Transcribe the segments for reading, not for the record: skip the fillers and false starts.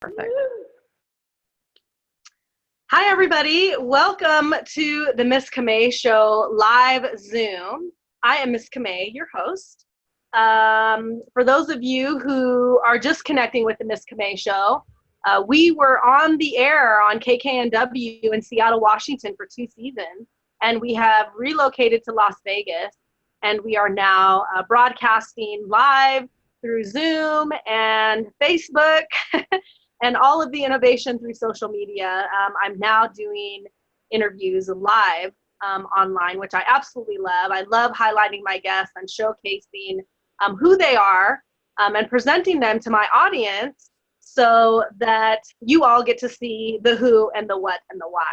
Perfect. Hi, everybody. Welcome to the Miss Camay Show live Zoom. I am Miss Camay, your host. For those of you who are just connecting with the Miss Camay Show, we were on the air on KKNW in Seattle, Washington for 2 seasons, and we have relocated to Las Vegas, and we are now broadcasting live through Zoom and Facebook and all of the innovation through social media. I'm now doing interviews live online, which I absolutely love. I love highlighting my guests and showcasing who they are and presenting them to my audience so that you all get to see the who and the what and the why.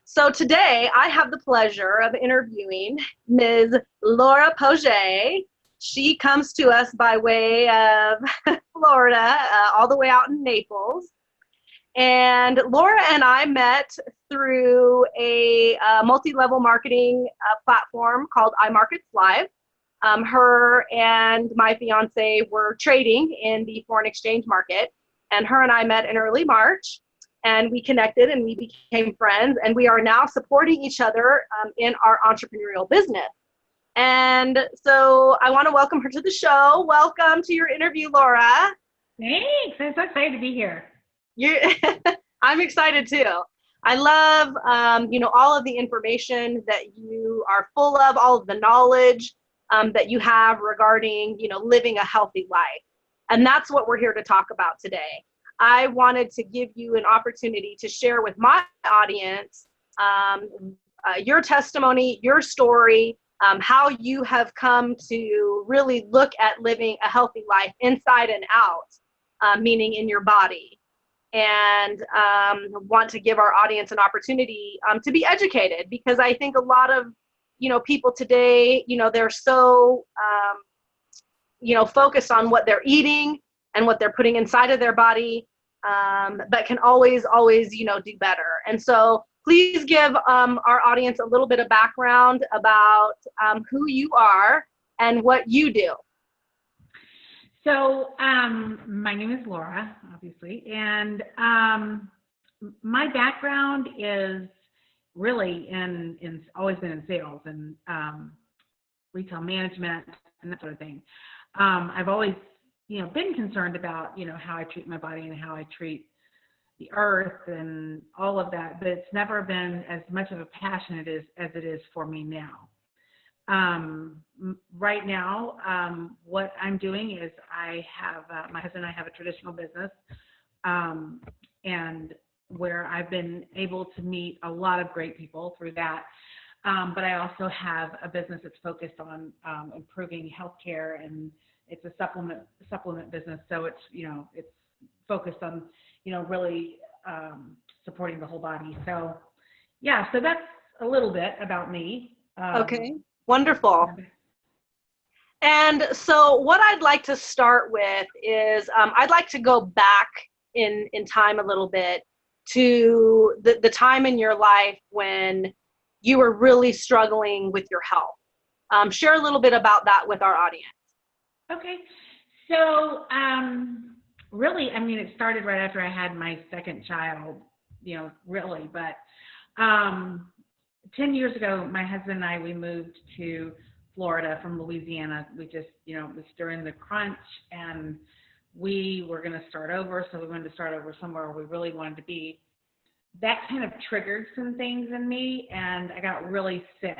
So today I have the pleasure of interviewing Ms. Laura Poche. She comes to us by way of Florida, all the way out in Naples. And Laura and I met through a multi-level marketing platform called iMarkets Live. Her and my fiance were trading in the foreign exchange market, and her and I met in early March, and we connected and we became friends, and we are now supporting each other in our entrepreneurial business. And so I want to welcome her to the show. Welcome to your interview, Laura. Thanks. I'm so excited to be here. I'm excited too. I love, all of the information that you are full of, all of the knowledge that you have regarding, living a healthy life. And that's what we're here to talk about today. I wanted to give you an opportunity to share with my audience your testimony, your story, how you have come to really look at living a healthy life inside and out, meaning in your body. And want to give our audience an opportunity to be educated, because I think a lot of, people today, they're so, focused on what they're eating and what they're putting inside of their body, but can always, do better. And so please give our audience a little bit of background about who you are and what you do. So my name is Laura, obviously, and my background is really always been in sales and retail management and that sort of thing. I've always, been concerned about, how I treat my body and how I treat the earth and all of that, but it's never been as much of a passion as it is for me now. Right now, what I'm doing is I have, my husband and I have a traditional business, and where I've been able to meet a lot of great people through that. But I also have a business that's focused on improving healthcare, and it's a supplement business. So it's, it's focused on, really supporting the whole body. So, yeah, so that's a little bit about me. Okay, wonderful. And so what I'd like to start with is I'd like to go back in time a little bit to the time in your life when you were really struggling with your health. Share a little bit about that with our audience. Okay. So, really, it started right after I had my second child, really, but 10 years ago, my husband and I, we moved to Florida from Louisiana. We just, it was during the crunch, and we were going to start over. So we wanted to start over somewhere we really wanted to be. That kind of triggered some things in me, and I got really sick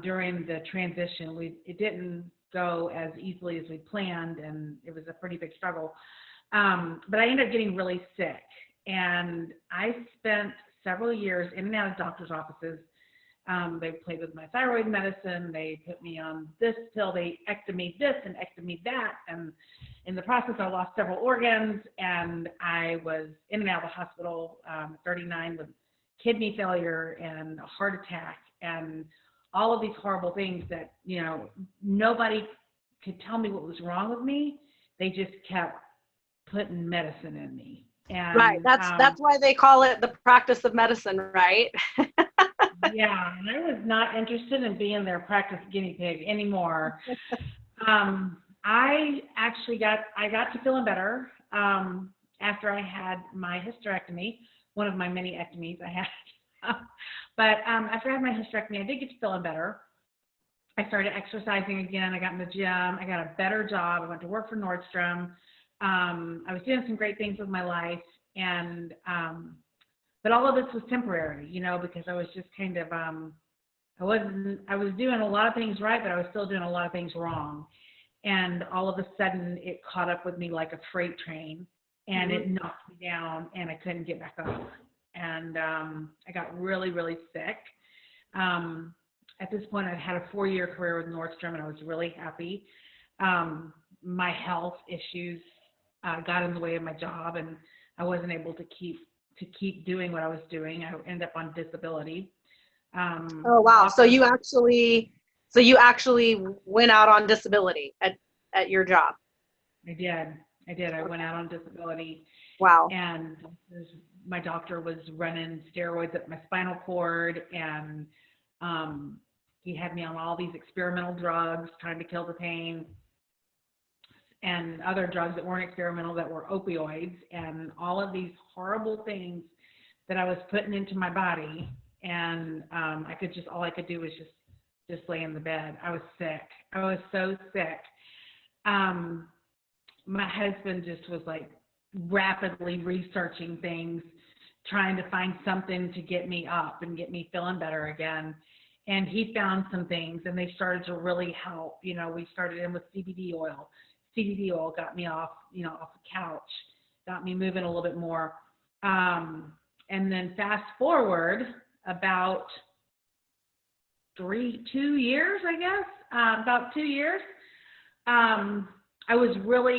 during the transition. It didn't go as easily as we planned, and it was a pretty big struggle. But I ended up getting really sick, and I spent several years in and out of doctor's offices. They played with my thyroid medicine. They put me on this pill. They ectomied this and ectomied that. And in the process, I lost several organs, and I was in and out of the hospital, 39, with kidney failure and a heart attack and all of these horrible things that, nobody could tell me what was wrong with me. They just kept putting medicine in me. And, right. That's why they call it the practice of medicine, right? Yeah, and I was not interested in being their practice guinea pig anymore. I got to feeling better. after I had my hysterectomy, one of my many ectomies I had. But after I had my hysterectomy, I did get to feeling better. I started exercising again. I got in the gym. I got a better job. I went to work for Nordstrom. I was doing some great things with my life, and but all of this was temporary, you know, because I was just kind of I was doing a lot of things right, but I was still doing a lot of things wrong. And all of a sudden, it caught up with me like a freight train, and it knocked me down, and I couldn't get back up. And I got really, really sick. At this point, I'd had a 4-year career with Nordstrom, and I was really happy. My health issues got in the way of my job, and I wasn't able to keep doing what I was doing. I ended up on disability. Oh wow! So you actually went out on disability at your job. I did. I went out on disability. Wow. And my doctor was running steroids up my spinal cord, and he had me on all these experimental drugs trying to kill the pain, and other drugs that weren't experimental, that were opioids, and all of these horrible things that I was putting into my body. And all I could do was just lay in the bed. I was sick. I was so sick. My husband just was like rapidly researching things, trying to find something to get me up and get me feeling better again. And he found some things, and they started to really help. You know, we started in with CBD oil. CBD oil got me off the couch, got me moving a little bit more. And then fast forward about 2 years, I guess, about 2 years. I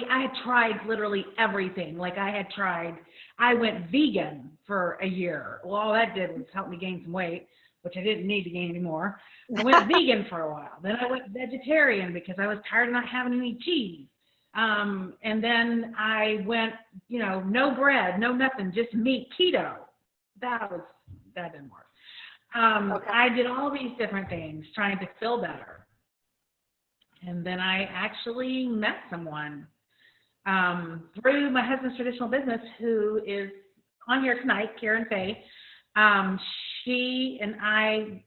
had tried literally everything. Like I went vegan for a year. Well, all that did was help me gain some weight, which I didn't need to gain anymore. I went vegan for a while. Then I went vegetarian because I was tired of not having any cheese. And then I went, no bread, no nothing, just meat, keto. That didn't work. Okay. I did all these different things trying to feel better. And then I actually met someone through my husband's traditional business, who is on here tonight, Karen Faye. She and I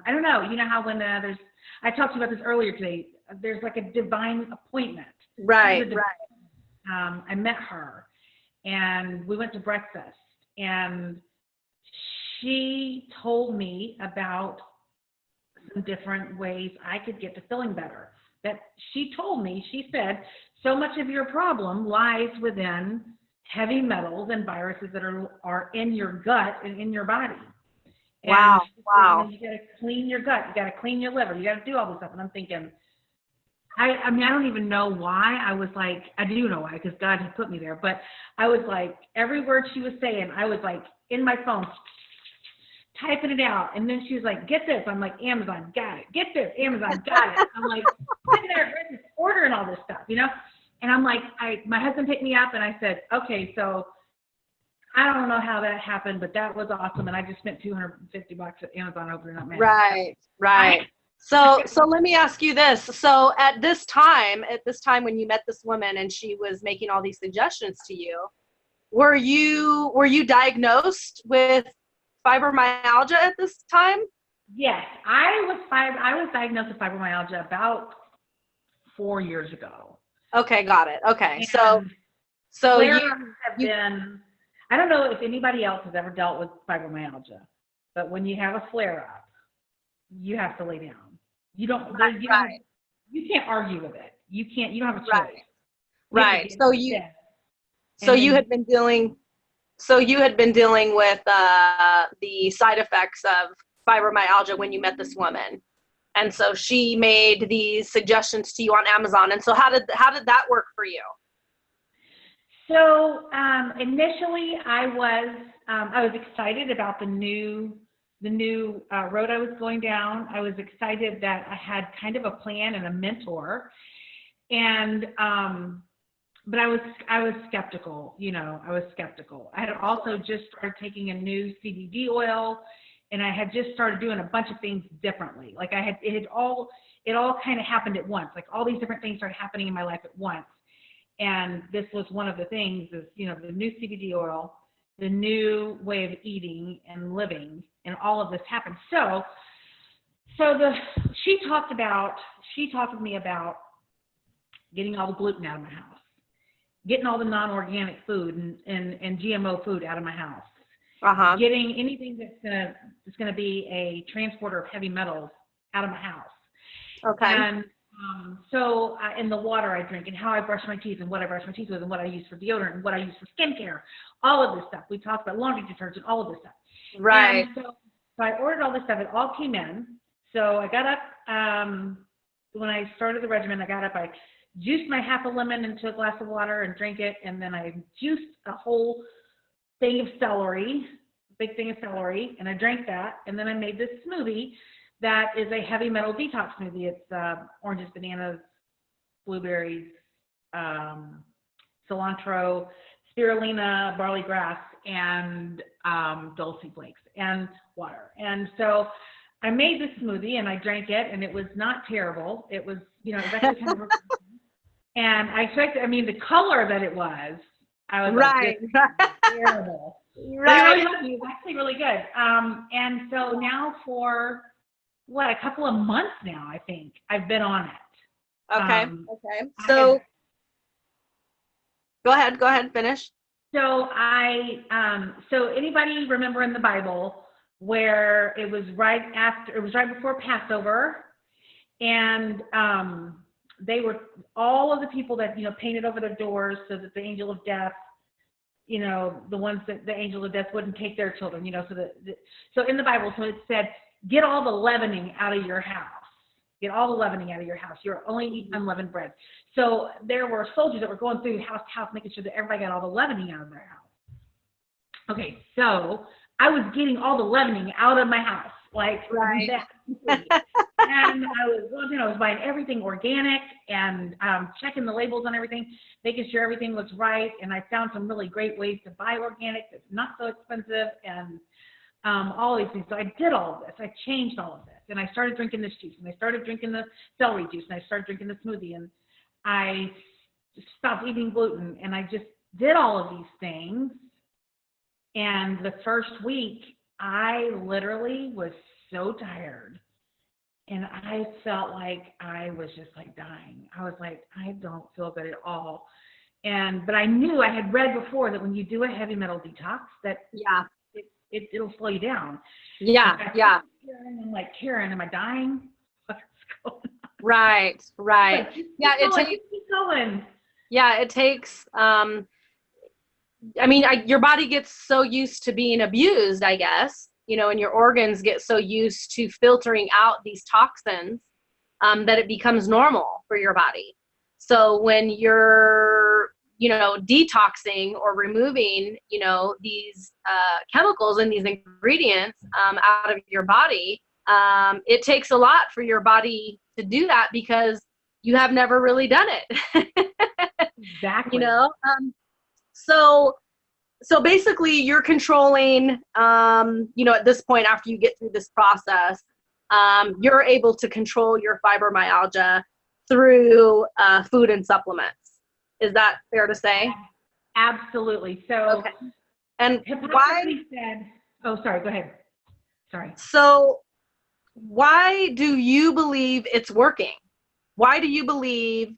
don't know, you know how when I talked to you about this earlier today, there's like a divine appointment. Right. I met her, and we went to breakfast, and she told me about some different ways I could get to feeling better. That she said, so much of your problem lies within heavy metals and viruses that are in your gut and in your body. Wow. You got to clean your gut. You got to clean your liver. You got to do all this stuff. And I'm thinking, I mean, I don't even know why. I was like, I do know why, because God had put me there. But I was like, every word she was saying, I was like in my phone, typing it out. And then she was like, get this. I'm like, Amazon, got it. Get this, Amazon, got it. I'm like, sitting there ordering all this stuff, And I'm like, my husband picked me up, and I said, okay, so I don't know how that happened, but that was awesome. And I just spent $250 at Amazon opening up Magic. Right. So let me ask you this. So at this time when you met this woman and she was making all these suggestions to you, were you diagnosed with fibromyalgia at this time? Yes, I was diagnosed with fibromyalgia about 4 years ago. Okay, got it. Okay, and so you have been. I don't know if anybody else has ever dealt with fibromyalgia, but when you have a flare up, you have to lay down. You don't. You can't argue with it. You can't. You don't have a choice. Right. So you had been dealing with the side effects of fibromyalgia when you met this woman, and so she made these suggestions to you on Amazon. And so how did that work for you? So initially, I was excited about the new road I was going down. I was excited that I had kind of a plan and a mentor, and but I was skeptical. I was skeptical. I had also just started taking a new CBD oil, and I had just started doing a bunch of things differently. Like it all kind of happened at once. Like all these different things started happening in my life at once. And this was one of the things is, the new CBD oil, the new way of eating and living, and all of this happened. She talked with me about getting all the gluten out of my house, getting all the non-organic food and GMO food out of my house, getting anything that's gonna be a transporter of heavy metals out of my house. Okay. And in the water I drink and how I brush my teeth and what I brush my teeth with and what I use for deodorant and what I use for skincare, all of this stuff. We talked about laundry detergent, all of this stuff. Right. And so I ordered all this stuff. It all came in. So I got up, when I started the regimen, I juiced my half a lemon into a glass of water and drank it. And then I juiced a whole thing of celery, big thing of celery, and I drank that. And then I made this smoothie that is a heavy metal detox smoothie. It's oranges, bananas, blueberries, cilantro, spirulina, barley grass, and dulce flakes and water. And so I made this smoothie and I drank it, and it was not terrible. It was, it was actually kind of refreshing. And the color that it was, I was right. like, this is terrible. Right. It was actually really good. And so now for a couple of months now, I think I've been on it. Okay. Okay. So go ahead, finish. So so anybody remember in the Bible where it was right before Passover, and they were all of the people that painted over their doors so that the angel of death, the ones that the angel of death wouldn't take their children, so in the Bible, so it said, get all the leavening out of your house. Get all the leavening out of your house. You're only eating unleavened bread. So there were soldiers that were going through house to house, making sure that everybody got all the leavening out of their house. Okay, so I was getting all the leavening out of my house, like right. that. And I was buying everything organic and checking the labels on everything, making sure everything looks right. And I found some really great ways to buy organic that's not so expensive, and all these things. So I did all of this. I changed all of this. And I started drinking this juice, and I started drinking the celery juice, and I started drinking the smoothie, and I stopped eating gluten, and I just did all of these things. And the first week, I literally was so tired, and I felt like I was just like dying. I was like, I don't feel good at all. But I knew, I had read before that when you do a heavy metal detox, that it'll slow you down. Yeah. I'm like, Karen, am I dying? What's going on? Right. Like, keep going. Yeah, it takes. Your body gets so used to being abused, I guess, and your organs get so used to filtering out these toxins that it becomes normal for your body. So when you're, detoxing or removing, these chemicals and these ingredients out of your body, it takes a lot for your body to do that because you have never really done it. Exactly. So basically you're controlling, at this point, after you get through this process, you're able to control your fibromyalgia through food and supplements. Is that fair to say? Absolutely. So, okay. And why said, oh, sorry, go ahead. Sorry. So why do you believe it's working? Why do you believe,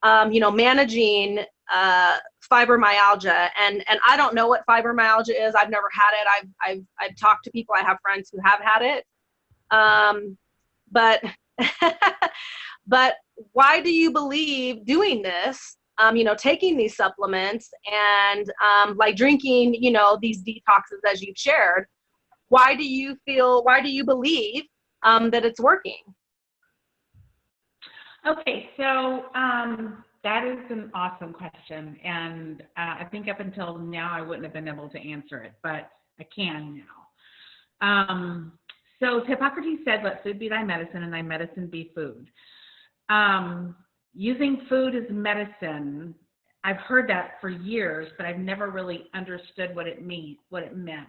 managing fibromyalgia, and I don't know what fibromyalgia is. I've never had it. I've talked to people. I have friends who have had it. But but why do you believe doing this? Taking these supplements and like drinking, these detoxes as you've shared. Why do you believe that it's working? Okay, so that is an awesome question, and I think up until now I wouldn't have been able to answer it, but I can now. So Hippocrates said, "Let food be thy medicine, and thy medicine be food." Using food as medicine, I've heard that for years, but I've never really understood what it meant.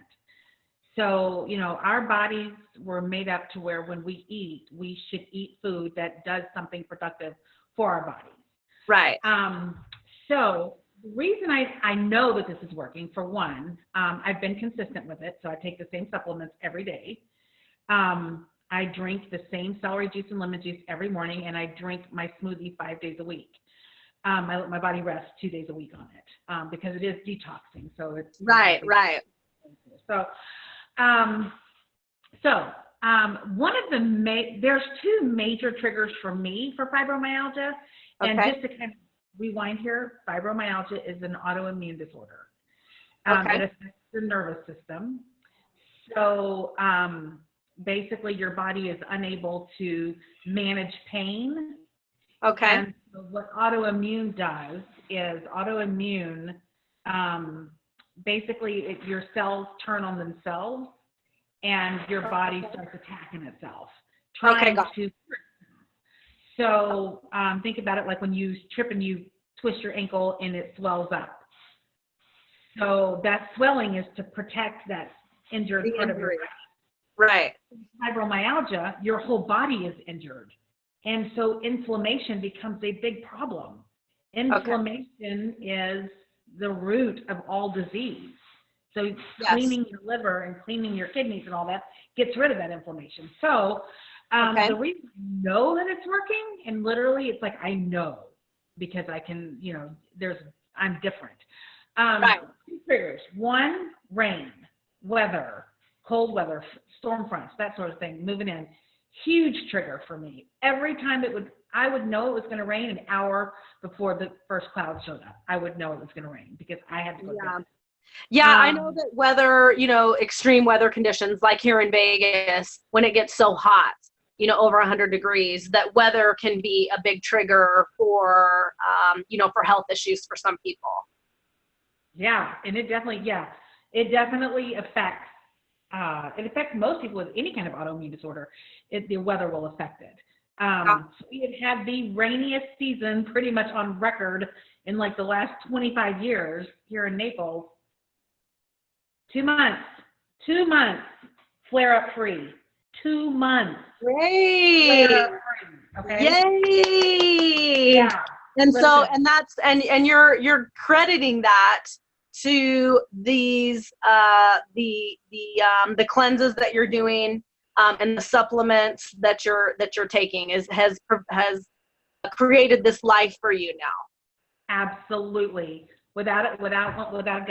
So, our bodies were made up to where when we eat, we should eat food that does something productive for our bodies. Right. So the reason I know that this is working, for one, I've been consistent with it. So I take the same supplements every day. I drink the same celery juice and lemon juice every morning, and I drink my smoothie 5 days a week. I let my body rest 2 days a week on it because it is detoxing. So it's Right. So, one of the there's two major triggers for me for fibromyalgia, and Okay. just to kind of rewind here, fibromyalgia is an autoimmune disorder. Okay. It affects the nervous system. So basically, your body is unable to manage pain. Okay. And so what autoimmune does is basically your cells turn on themselves and your body starts attacking itself, trying to. So think about it like when you trip and you twist your ankle and it swells up. So that swelling is to protect that injured part of your body. Right. Fibromyalgia, your whole body is injured. And so inflammation becomes a big problem. Inflammation is the root of all disease. So cleaning your liver and cleaning your kidneys and all that gets rid of that inflammation. So the reason I know that it's working, and literally it's like I know because I can, I'm different. Two triggers. One, rain, weather, cold weather, storm fronts, that sort of thing, moving in. Huge trigger for me. Every time I would know it was going to rain an hour before the first cloud showed up. I would know it was going to rain because I had to go get it. Yeah, I know that weather, extreme weather conditions like here in Vegas, when it gets so hot, over 100 degrees, that weather can be a big trigger for, for health issues for some people. Yeah, and it definitely affects. It affects most people with any kind of autoimmune disorder. The weather will affect it. We have had the rainiest season pretty much on record in like the last 25 years here in Naples. 2 months, flare up free. 2 months. Great. Flare up free. Okay. Yay. Yeah. And so, and that's, and you're crediting that to these the cleanses that you're doing and the supplements that you're taking has created this life for you now. Absolutely, without a doubt, 100% without a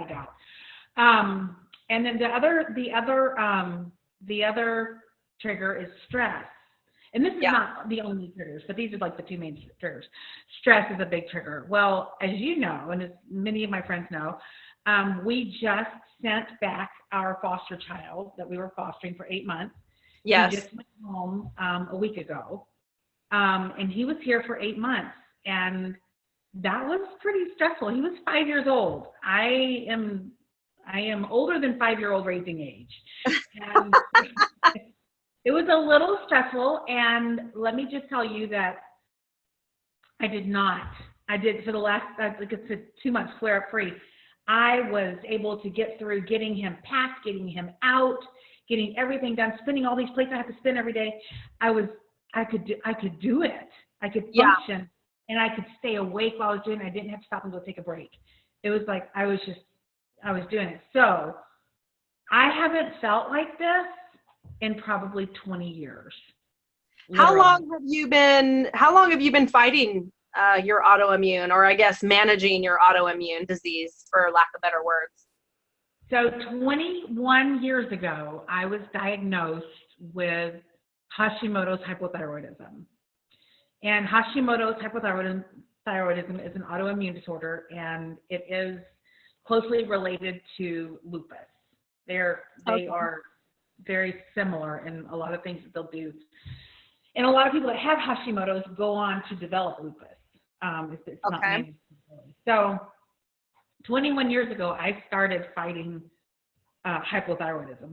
doubt. And then the other trigger is stress. And this is not the only triggers, but these are like the two main triggers. Stress is a big trigger. Well, as you know, and as many of my friends know, we just sent back our foster child that we were fostering for 8 months. Yes. He just went home a week ago. And he was here for 8 months. And that was pretty stressful. He was 5 years old. I am older than 5-year-old raising age. And it was a little stressful, and let me just tell you that I did for the last, like I said, 2 months flare up free. I was able to get through getting him packed, getting him out, getting everything done, spinning all these plates I have to spin every day. I could do it. I could function, and I could stay awake while I was doing it. I didn't have to stop and go take a break. It was like I was doing it. So I haven't felt like this in probably 20 years. Literally. How long have you been fighting your autoimmune, or I guess managing your autoimmune disease, for lack of better words? So 21 years ago, I was diagnosed with Hashimoto's hypothyroidism. And Hashimoto's hypothyroidism is an autoimmune disorder, and it is closely related to lupus. They are very similar in a lot of things that they'll do. And a lot of people that have Hashimoto's go on to develop lupus. It's not managed. So 21 years ago, I started fighting hypothyroidism,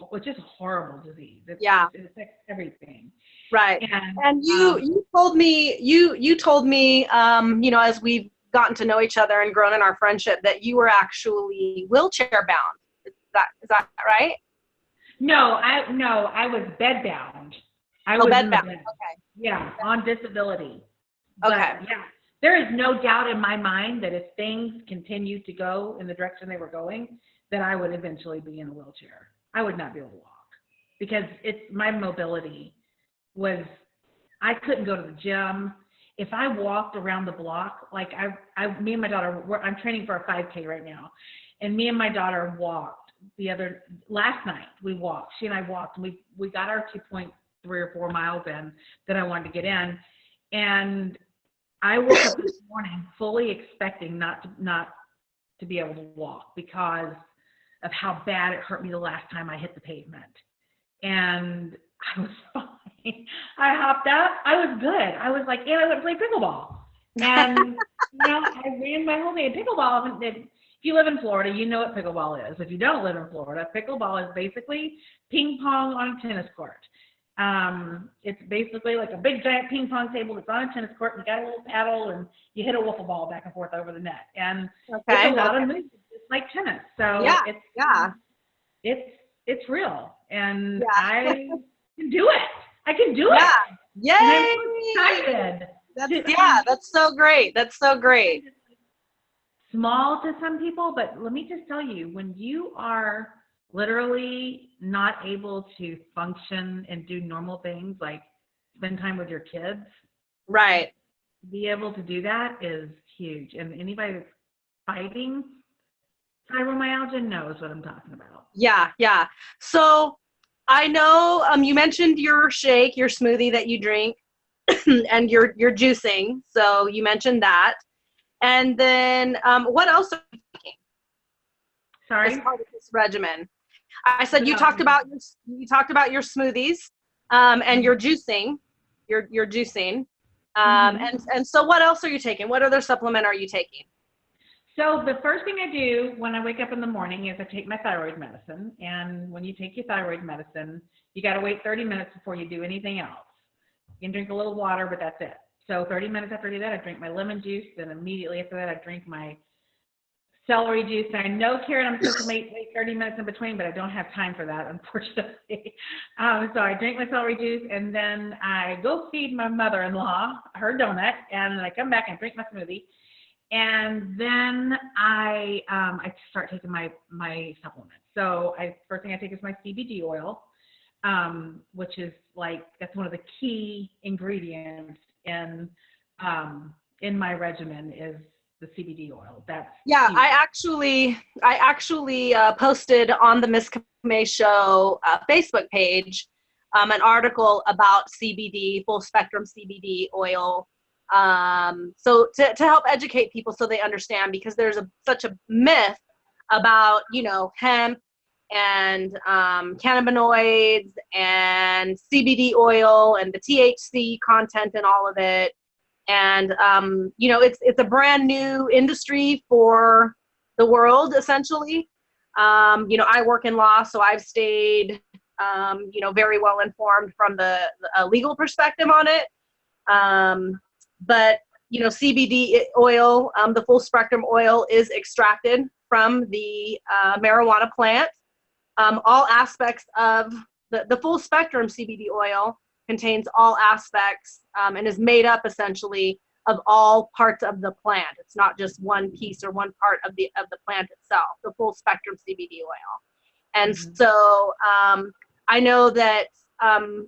which is a horrible disease. It affects everything. Right. And you told me, as we've gotten to know each other and grown in our friendship, that you were actually wheelchair bound. Is that right? No, I was bedbound. I was bedbound. Okay. Yeah, on disability. But, there is no doubt in my mind that if things continued to go in the direction they were going, that I would eventually be in a wheelchair. I would not be able to walk because my mobility was, I couldn't go to the gym. If I walked around the block, like me and my daughter, I'm training for a 5K right now, and me and my daughter walked last night. We walked. She and I walked, and we got our 2.3 or 4 miles in that I wanted to get in, and I woke up this morning fully expecting not to be able to walk because of how bad it hurt me the last time I hit the pavement, and I was fine. I hopped up. I was good. I was like, and I went to play pickleball. And, I ran my whole day at pickleball. If you live in Florida, you know what pickleball is. If you don't live in Florida, pickleball is basically ping pong on a tennis court. It's basically like a big giant ping pong table that's on a tennis court. You got a little paddle and you hit a wiffle ball back and forth over the net. And it's a lot of moves, just like tennis. So it's real. And I can do it. I can do it. Yay! And I'm so excited. That's so great. That's so great. Small to some people, but let me just tell you, when you are literally not able to function and do normal things like spend time with your kids, right? To be able to do that is huge. And anybody that's fighting fibromyalgia knows what I'm talking about. Yeah. So I know you mentioned your shake, your smoothie that you drink, and your juicing. So you mentioned that. And then what else are you taking? Sorry? As part of this regimen. I said you talked about your smoothies and your juicing. Your juicing. And so what else are you taking? What other supplement are you taking? So the first thing I do when I wake up in the morning is I take my thyroid medicine. And when you take your thyroid medicine, you got to wait 30 minutes before you do anything else. You can drink a little water, but that's it. So 30 minutes after I do that, I drink my lemon juice. Then immediately after that, I drink my celery juice. And I know, Karen, I'm supposed to wait 30 minutes in between, but I don't have time for that, unfortunately. So I drink my celery juice, and then I go feed my mother-in-law her donut, and then I come back and drink my smoothie. And then I start taking my supplements. So first thing I take is my CBD oil, which is that's one of the key ingredients in my regimen is the CBD oil. That's huge. I actually posted on the Miss Camay Show Facebook page an article about CBD, full spectrum CBD oil. So to help educate people so they understand, because there's such a myth about, hemp and cannabinoids and CBD oil and the THC content and all of it. And, it's a brand new industry for the world, essentially. I work in law, so I've stayed, very well informed from the legal perspective on it. But CBD oil, the full spectrum oil, is extracted from the marijuana plant. All aspects of the full spectrum CBD oil contains all aspects and is made up essentially of all parts of the plant. It's not just one piece or one part of the plant itself, the full spectrum CBD oil. And so I know that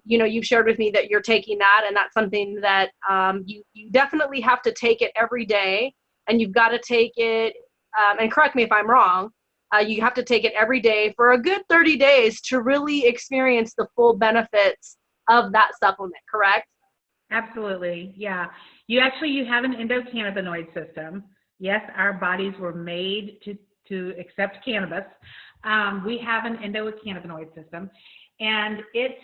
you've shared with me that you're taking that, and that's something that you definitely have to take it every day, and you've got to take it, and correct me if I'm wrong, you have to take it every day for a good 30 days to really experience the full benefits of that supplement, correct? Absolutely, yeah. You have an endocannabinoid system. Yes, our bodies were made to accept cannabis. We have an endocannabinoid system, and it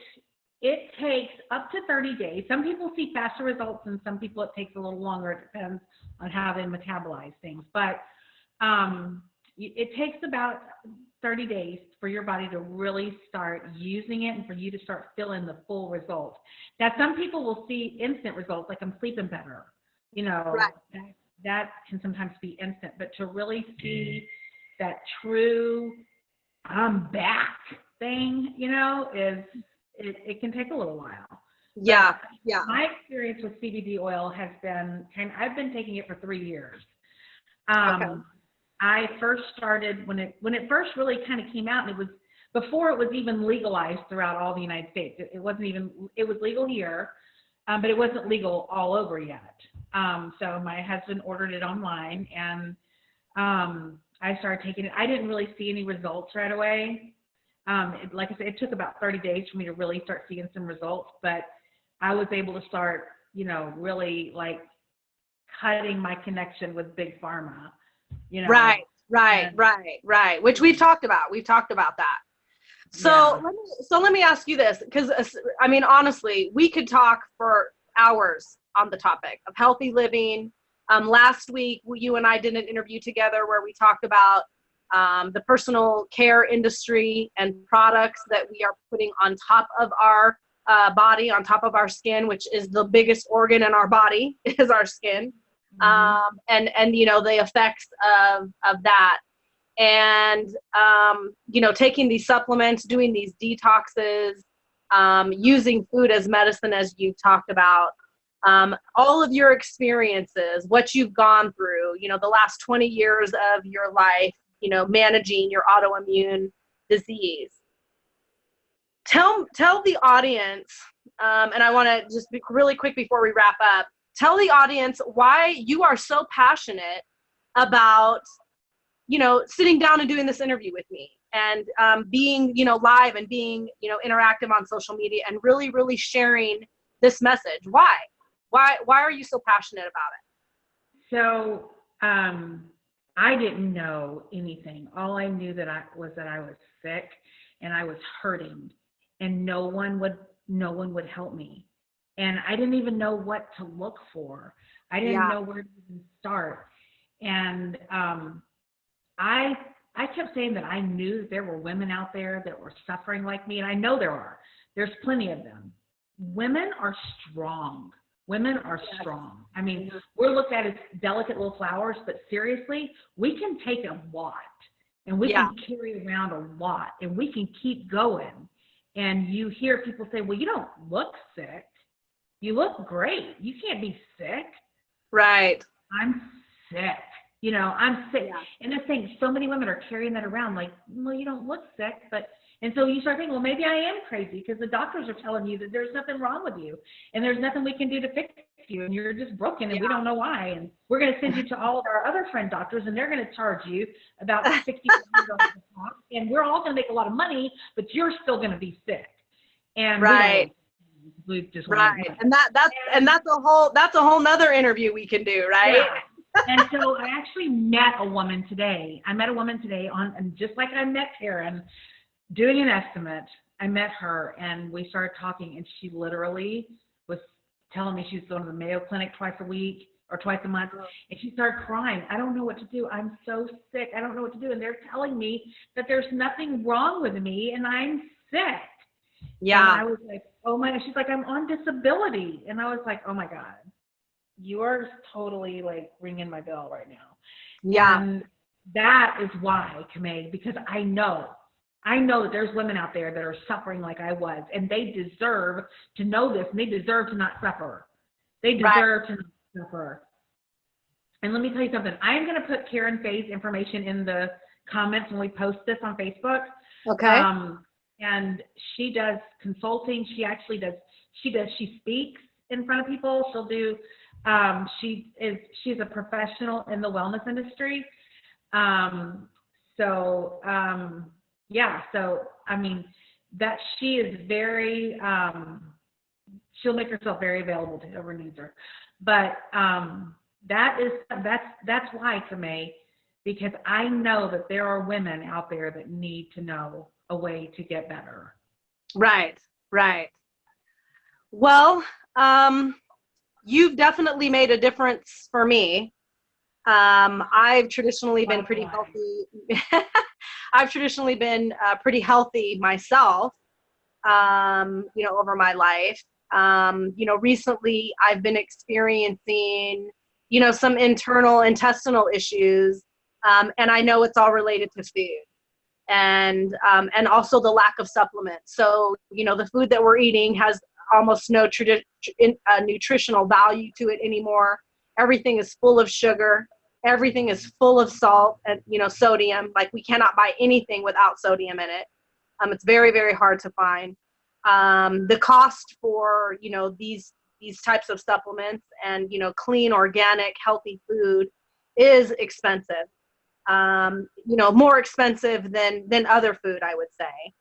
takes up to 30 days. Some people see faster results, and some people it takes a little longer. It depends on how they metabolize things. But it takes about 30 days for your body to really start using it and for you to start feeling the full result. Now, some people will see instant results, like I'm sleeping better. Right. That can sometimes be instant. But to really see that true I'm back thing, it can take a little while. Yeah. But Yeah. my experience with CBD oil has been I've been taking it for 3 years. Okay. I first started when it first really kind of came out, and it was before it was even legalized throughout all the United States. It wasn't even, it was legal here, but it wasn't legal all over yet. So my husband ordered it online, and I started taking it. I didn't really see any results right away. Like I said, it took about 30 days for me to really start seeing some results, but I was able to start, really like cutting my connection with big pharma, Right. Right. and Right. Which we've talked about. We've talked about that. yeah. So let me ask you this, because I mean, honestly, we could talk for hours on the topic of healthy living. Last week, you and I did an interview together where we talked about the personal care industry and products that we are putting on top of our body, on top of our skin, which is the biggest organ in our body, is our skin, Mm-hmm. and the effects of that. And taking these supplements, doing these detoxes, using food as medicine, as you've talked about, all of your experiences, what you've gone through, the last 20 years of your life, managing your autoimmune disease. Tell the audience, and I want to just be really quick before we wrap up, tell the audience why you are so passionate about sitting down and doing this interview with me, and being, live, and being, interactive on social media, and really, really sharing this message. Why are you so passionate about it? So I didn't know anything. All I knew that I was sick and I was hurting, and no one would help me. And I didn't even know what to look for. I didn't Yeah. know where to even start. And I kept saying that I knew that there were women out there that were suffering like me, and I know there are. There's plenty of them. Women are strong. Women are strong. I mean, we're looked at as delicate little flowers, but seriously, we can take a lot, and we Yeah. can carry around a lot, and we can keep going. And you hear people say, well, you don't look sick. You look great. You can't be sick. Right. I'm sick. I'm sick. Yeah. And I think so many women are carrying that around like, well, you don't look sick. And so you start thinking, well, maybe I am crazy because the doctors are telling you that there's nothing wrong with you and there's nothing we can do to fix you, and you're just broken, and Yeah. we don't know why. And we're going to send you to all of our other friend doctors, and they're going to charge you about $60 and we're all going to make a lot of money, but you're still going to be sick. And Right. we just Right. And that's a whole nother interview we can do, right? Yeah. And so I actually met a woman today. And just like I met Karen doing an estimate, I met her and we started talking, and she literally was telling me she was going to the Mayo Clinic twice a week or twice a month. And she started crying. I don't know what to do. I'm so sick. I don't know what to do. And they're telling me that there's nothing wrong with me and I'm sick. Yeah. And I was like, oh my God. She's like, I'm on disability. And I was like, oh my God, you are totally like ringing my bell right now. Yeah. And that is why, Camay, because I know that there's women out there that are suffering like I was, and they deserve to know this, and they deserve to not suffer. They deserve to not suffer. And let me tell you something. I am going to put Karen Faye's information in the comments when we post this on Facebook. Okay. And she does consulting. She speaks in front of people. She'll do, she's a professional in the wellness industry. So I mean, that she is very, she'll make herself very available to whoever needs her. But that's why, Camay, because I know that there are women out there that need to know a way to get better. Right. Well, you've definitely made a difference for me. I've traditionally been pretty healthy. I've traditionally been pretty healthy myself, over my life. Recently I've been experiencing, some internal intestinal issues, and I know it's all related to food, and also the lack of supplements. So, the food that we're eating has almost no nutritional value to it anymore. Everything is full of sugar. Everything is full of salt and, sodium. Like, we cannot buy anything without sodium in it. It's very, very hard to find. The cost for, these types of supplements and, clean, organic, healthy food is expensive. More expensive than other food, I would say.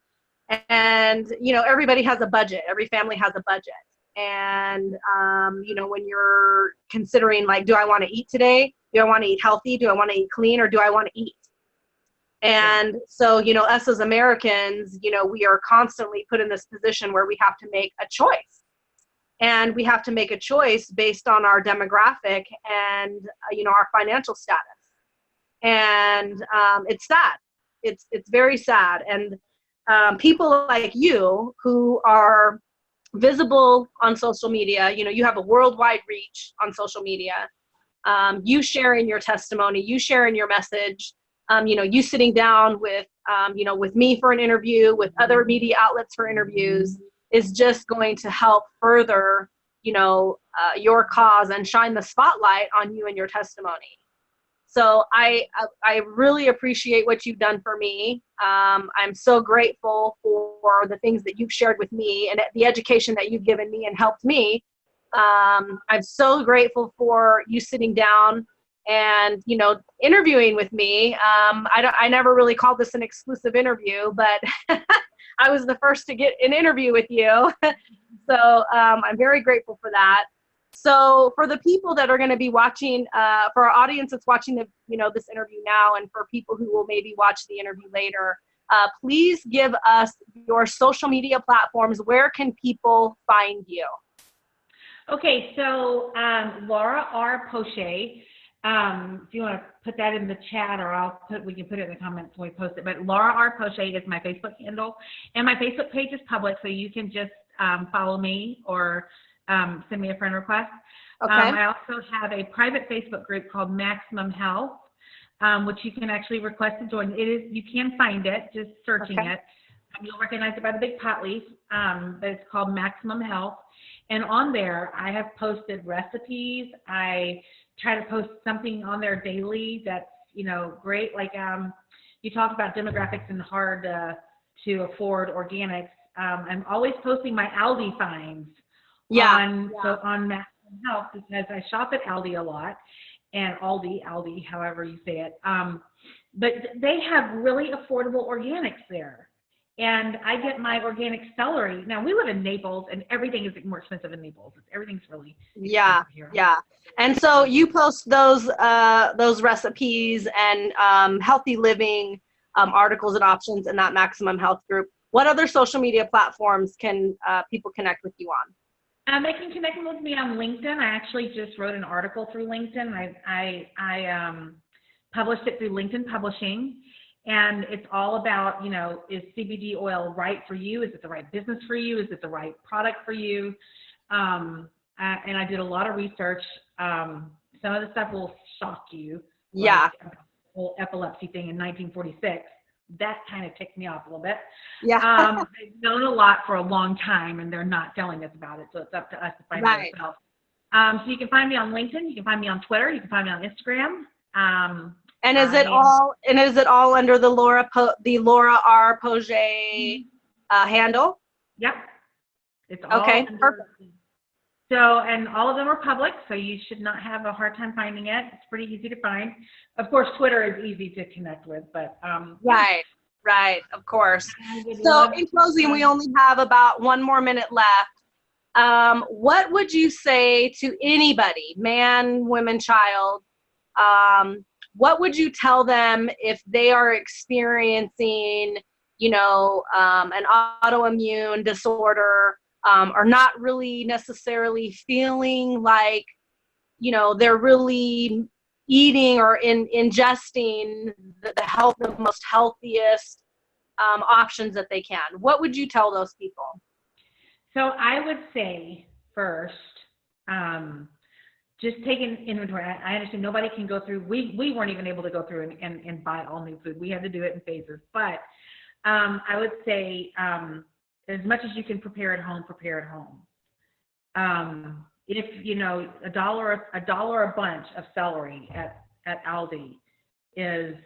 And, everybody has a budget. Every family has a budget. And, when you're considering, like, do I want to eat today? Do I want to eat healthy? Do I want to eat clean? Or do I want to eat? And so, us as Americans, we are constantly put in this position where we have to make a choice. And we have to make a choice based on our demographic and, our financial status. And it's sad. It's very sad. And people like you who are visible on social media, you have a worldwide reach on social media. You sharing your testimony, you sharing your message, you sitting down with, with me for an interview, with other media outlets for interviews, is just going to help further, your cause and shine the spotlight on you and your testimony. So I really appreciate what you've done for me. I'm so grateful for the things that you've shared with me and the education that you've given me and helped me. I'm so grateful for you sitting down and, interviewing with me. I never really called this an exclusive interview, but I was the first to get an interview with you. So I'm very grateful for that. So for the people that are going to be watching, for our audience that's watching this interview now, and for people who will maybe watch the interview later, please give us your social media platforms. Where can people find you? Okay, so Laura R. Poche. If you want to put that in the chat, or we can put it in the comments when we post it. But Laura R. Poche is my Facebook handle, and my Facebook page is public, so you can just follow me or send me a friend request. Okay. I also have a private Facebook group called Maximum Health, which you can actually request to join. You can find it just searching it. You'll recognize it by the big pot leaf, but it's called Maximum Health. And on there, I have posted recipes. I try to post something on there daily that's, great. Like you talked about demographics and hard to afford organics. I'm always posting my Aldi finds on Maximum Health, because I shop at Aldi a lot, and Aldi, however you say it. But they have really affordable organics there. And I get my organic celery. Now, we live in Naples, and everything is more expensive in Naples. Everything's really expensive here. Yeah. And so you post those recipes and healthy living articles and options in that Maximum Health group. What other social media platforms can people connect with you on? They can connect with me on LinkedIn. I actually just wrote an article through LinkedIn. I published it through LinkedIn Publishing. And it's all about, is CBD oil right for you? Is it the right business for you? Is it the right product for you? And I did a lot of research. Some of the stuff will shock you. Yeah. Like the whole epilepsy thing in 1946. That kind of ticked me off a little bit. Yeah. They've known a lot for a long time, and they're not telling us about it. So it's up to us to find it ourselves. So you can find me on LinkedIn. You can find me on Twitter. You can find me on Instagram. And is it all under the Laura R. Poche handle? Yep. It's all okay. Perfect. So, and all of them are public, so you should not have a hard time finding it. It's pretty easy to find. Of course, Twitter is easy to connect with, but right, of course. So, in closing, we only have about 1 more minute left. What would you say to anybody, man, woman, child? What would you tell them if they are experiencing, an autoimmune disorder, or not really necessarily feeling like, they're really eating or ingesting the most healthiest options that they can? What would you tell those people? So I would say first, just taking inventory. I understand nobody can go through, we weren't even able to go through and buy all new food. We had to do it in phases. But I would say as much as you can prepare at home, prepare at home. If you know a bunch of celery at Aldi is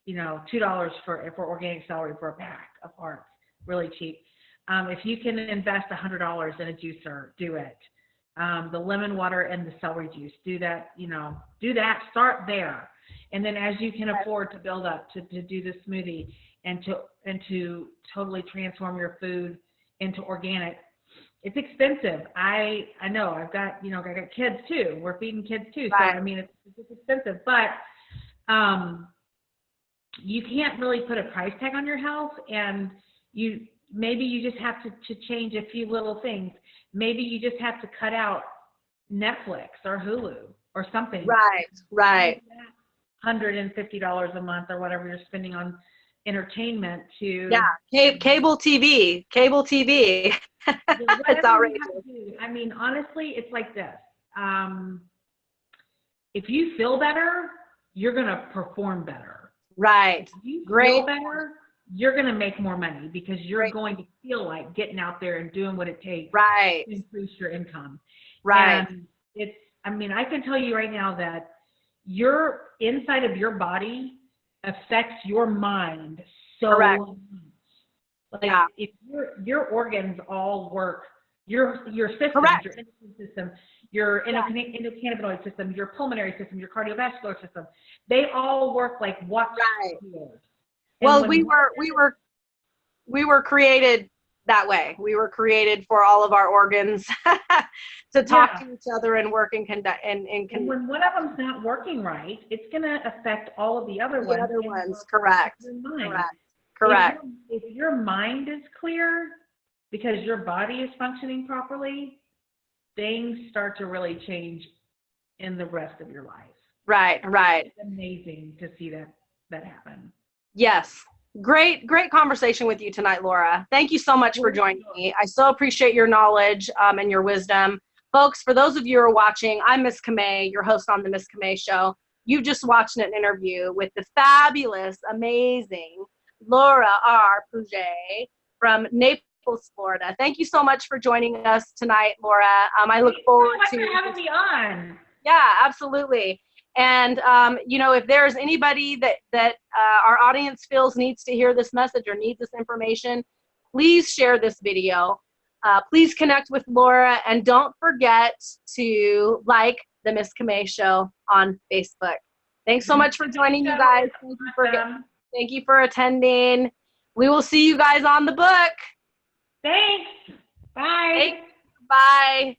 $2 for organic celery for a pack of hearts, really cheap. If you can invest $100 in a juicer, do it. The lemon water and the celery juice, do that. Start there, and then as you can afford to build up to do the smoothie and to totally transform your food into organic. It's expensive. I know. I got kids too. We're feeding kids too. So I mean, it's expensive, but you can't really put a price tag on your health, and maybe you just have to change a few little things. Maybe you just have to cut out Netflix or Hulu or something. Right. $150 a month or whatever you're spending on entertainment to cable TV. It's outrageous. I mean, honestly, it's like this. If you feel better, you're going to perform better. Right. If you feel better, you're going to make more money because you're going to feel like getting out there and doing what it takes to increase your income. Right. And I can tell you right now that your inside of your body affects your mind so much. Like if your organs all work, your systems, your endocrine system, your endocannabinoid system, your pulmonary system, your cardiovascular system, they all work like what? Well, we were created that way. We were created for all of our organs to talk to each other and work and conduct. And when one of them's not working right, it's going to affect all of the other ones. The other ones, correct. If your mind is clear because your body is functioning properly, things start to really change in the rest of your life. Right. It's amazing to see that happen. Yes. Great conversation with you tonight, Laura. Thank you so much for joining me. I so appreciate your knowledge and your wisdom. Folks, for those of you who are watching, I'm Miss Camay, your host on the Miss Camay Show. You've just watched an interview with the fabulous, amazing Laura R. Poche from Naples, Florida. Thank you so much for joining us tonight, Laura. I look forward to having me on. Yeah, absolutely. And, if there's anybody that our audience feels needs to hear this message or needs this information, please share this video. Please connect with Laura, and don't forget to like the Miss Camay Show on Facebook. Thanks so much for joining, you guys. Thank you for attending. We will see you guys on the book. Thanks. Bye. Bye.